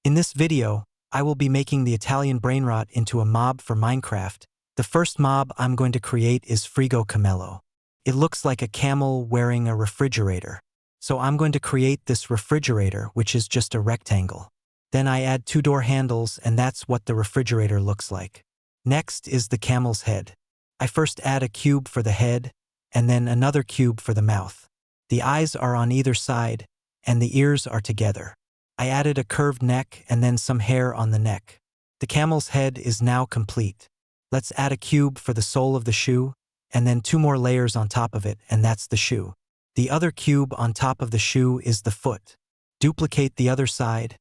In this video, I will be making the Italian brainrot into a mob for Minecraft. The first mob I'm going to create is Frigo Camello. It looks like a camel wearing a refrigerator. So I'm going to create this refrigerator, which is just a rectangle. Then I add 2 door handles, and that's what the refrigerator looks like. Next is the camel's head. I first add a cube for the head, and then another cube for the mouth. The eyes are on either side, and the ears are together. I added a curved neck and then some hair on the neck. The camel's head is now complete. Let's add a cube for the sole of the shoe, and then 2 more layers on top of it, and that's the shoe. The other cube on top of the shoe is the foot. Duplicate the other side,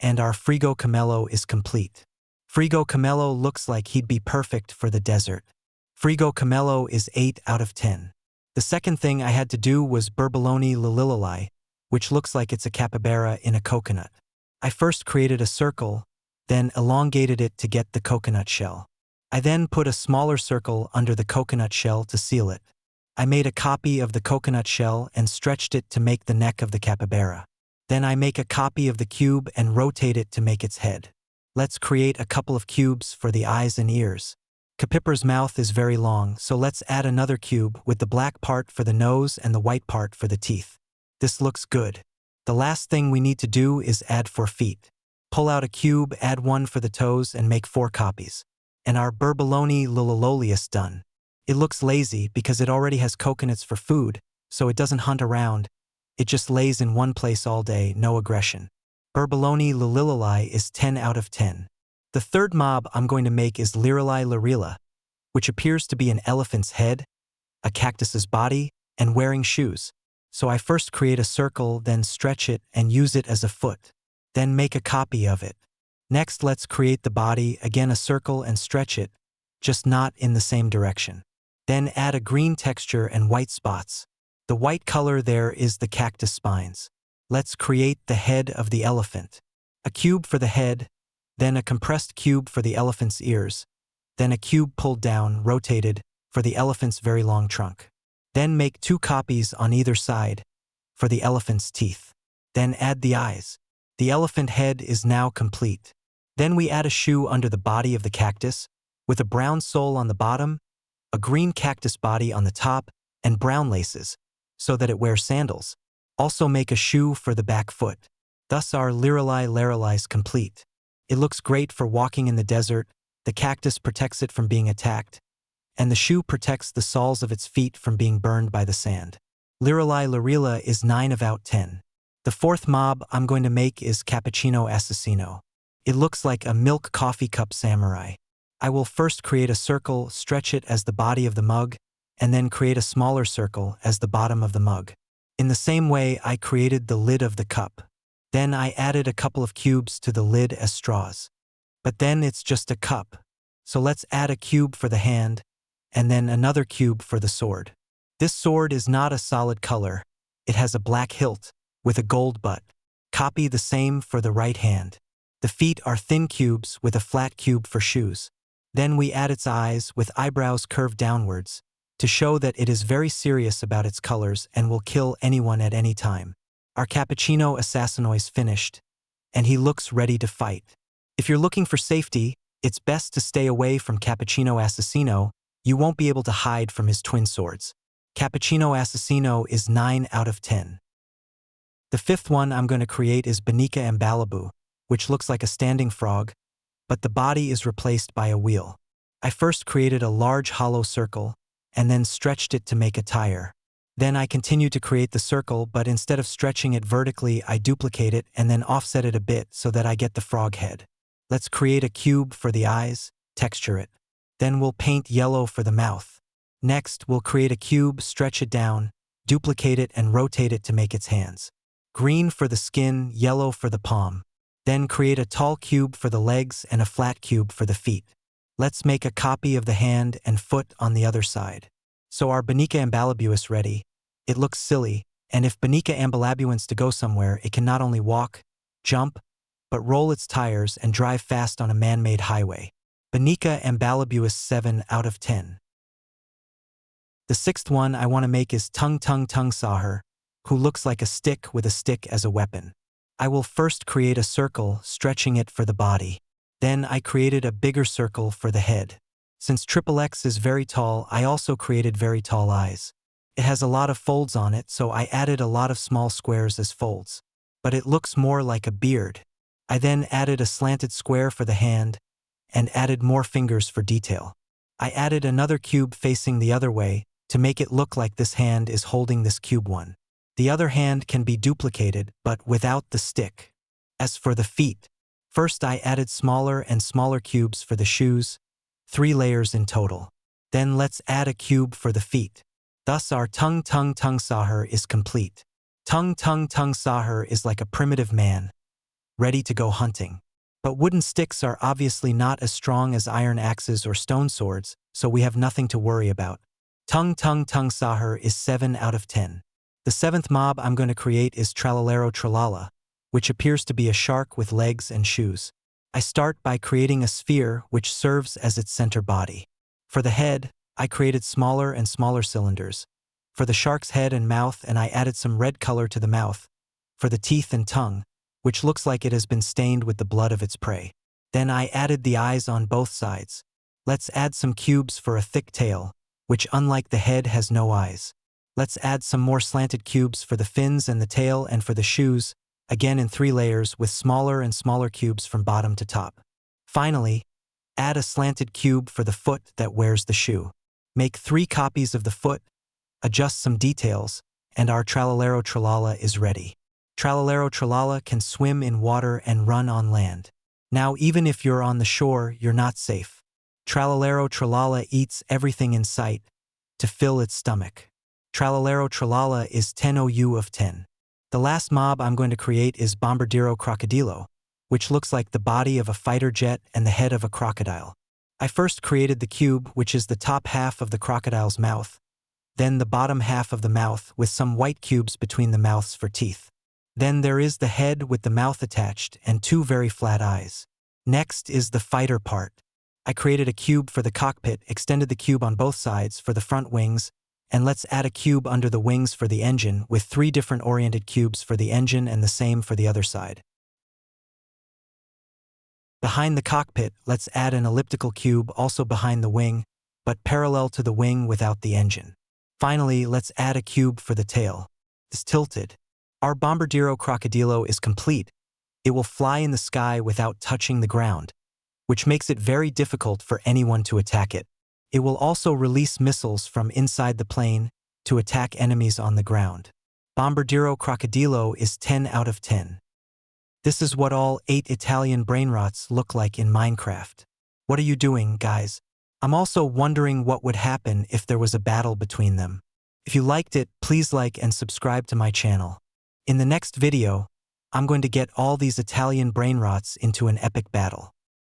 and our Frigo Camello is complete. Frigo Camello looks like he'd be perfect for the desert. Frigo Camello is 8 out of 10. The second thing I had to do was Bombardier Crocodilo, which looks like it's a capybara in a coconut. I first created a circle, then elongated it to get the coconut shell. I then put a smaller circle under the coconut shell to seal it. I made a copy of the coconut shell and stretched it to make the neck of the capybara. Then I make a copy of the cube and rotate it to make its head. Let's create a couple of cubes for the eyes and ears. Capybara's mouth is very long, so let's add another cube with the black part for the nose and the white part for the teeth. This looks good. The last thing we need to do is add 4 feet. Pull out a cube, add 1 for the toes, and make 4 copies. And our Bombardier Crocodilo is done. It looks lazy because it already has coconuts for food, so it doesn't hunt around. It just lays in one place all day, no aggression. Bombardier Crocodilo is 10 out of 10. The third mob I'm going to make is Lirili Lurila, which appears to be an elephant's head, a cactus's body, and wearing shoes. So I first create a circle, then stretch it and use it as a foot. Then make a copy of it. Next, let's create the body, again a circle and stretch it, just not in the same direction. Then add a green texture and white spots. The white color there is the cactus spines. Let's create the head of the elephant. A cube for the head, then a compressed cube for the elephant's ears, then a cube pulled down, rotated, for the elephant's very long trunk. Then make 2 copies on either side for the elephant's teeth. Then add the eyes. The elephant head is now complete. Then we add a shoe under the body of the cactus, with a brown sole on the bottom, a green cactus body on the top, and brown laces, so that it wears sandals. Also make a shoe for the back foot. Thus our Lirili Lurila is complete. It looks great for walking in the desert, the cactus protects it from being attacked, and the shoe protects the soles of its feet from being burned by the sand. Lirili Lurila is 9 out of 10. The fourth mob I'm going to make is Cappuccino Asino. It looks like a milk coffee cup samurai. I will first create a circle, stretch it as the body of the mug, and then create a smaller circle as the bottom of the mug. In the same way, I created the lid of the cup. Then I added a couple of cubes to the lid as straws. But then it's just a cup. So let's add a cube for the hand, and then another cube for the sword. This sword is not a solid color. It has a black hilt with a gold butt. Copy the same for the right hand. The feet are thin cubes with a flat cube for shoes. Then we add its eyes with eyebrows curved downwards to show that it is very serious about its colors and will kill anyone at any time. Our Cappuccino Asino is finished, and he looks ready to fight. If you're looking for safety, it's best to stay away from Cappuccino Asino. You won't be able to hide from his twin swords. Cappuccino Asino is 9 out of 10. The fifth one I'm going to create is Bonica Ambalabu, which looks like a standing frog, but the body is replaced by a wheel. I first created a large hollow circle, and then stretched it to make a tire. Then I continued to create the circle, but instead of stretching it vertically, I duplicate it and then offset it a bit so that I get the frog head. Let's create a cube for the eyes, texture it. Then we'll paint yellow for the mouth. Next, we'll create a cube, stretch it down, duplicate it and rotate it to make its hands. Green for the skin, yellow for the palm. Then create a tall cube for the legs and a flat cube for the feet. Let's make a copy of the hand and foot on the other side. So our Bonica Ambalabu is ready. It looks silly, and if Bonica Ambalabu wants to go somewhere, it can not only walk, jump, but roll its tires and drive fast on a man-made highway. Bonica Ambalabu is 7 out of 10. The sixth one I want to make is Tong Sahar, who looks like a stick with a stick as a weapon. I will first create a circle, stretching it for the body. Then I created a bigger circle for the head. Since XXX is very tall, I also created very tall eyes. It has a lot of folds on it, so I added a lot of small squares as folds. But it looks more like a beard. I then added a slanted square for the hand, and added more fingers for detail. I added another cube facing the other way, to make it look like this hand is holding this cube one. The other hand can be duplicated, but without the stick. As for the feet, first I added smaller and smaller cubes for the shoes, 3 layers in total. Then let's add a cube for the feet. Thus our Tung Sahar is complete. Tung Sahar is like a primitive man, ready to go hunting. But wooden sticks are obviously not as strong as iron axes or stone swords, so we have nothing to worry about. Tung Sahar is 7 out of 10. The 7th mob I'm going to create is Trollala, which appears to be a shark with legs and shoes. I start by creating a sphere which serves as its center body. For the head, I created smaller and smaller cylinders. For the shark's head and mouth, and I added some red color to the mouth. For the teeth and tongue, which looks like it has been stained with the blood of its prey. Then I added the eyes on both sides. Let's add some cubes for a thick tail, which unlike the head has no eyes. Let's add some more slanted cubes for the fins and the tail, and for the shoes, again in 3 layers with smaller and smaller cubes from bottom to top. Finally, add a slanted cube for the foot that wears the shoe. Make 3 copies of the foot, adjust some details, and our Trollala is ready. Trollala can swim in water and run on land. Now even if you're on the shore, you're not safe. Trollala eats everything in sight to fill its stomach. Trollala is 10 OU of 10. The last mob I'm going to create is Bombardier Crocodilo, which looks like the body of a fighter jet and the head of a crocodile. I first created the cube, which is the top half of the crocodile's mouth, then the bottom half of the mouth with some white cubes between the mouths for teeth. Then there is the head with the mouth attached and 2 very flat eyes. Next is the fighter part. I created a cube for the cockpit, extended the cube on both sides for the front wings, and let's add a cube under the wings for the engine with 3 different oriented cubes for the engine and the same for the other side. Behind the cockpit, let's add an elliptical cube also behind the wing, but parallel to the wing without the engine. Finally, let's add a cube for the tail. It's tilted. Our Bombardier Crocodilo is complete. It will fly in the sky without touching the ground, which makes it very difficult for anyone to attack it. It will also release missiles from inside the plane to attack enemies on the ground. Bombardier Crocodilo is 10 out of 10. This is what all 8 Italian brainrots look like in Minecraft. What are you doing, guys? I'm also wondering what would happen if there was a battle between them. If you liked it, please like and subscribe to my channel. In the next video, I'm going to get all these Italian brainrots into an epic battle.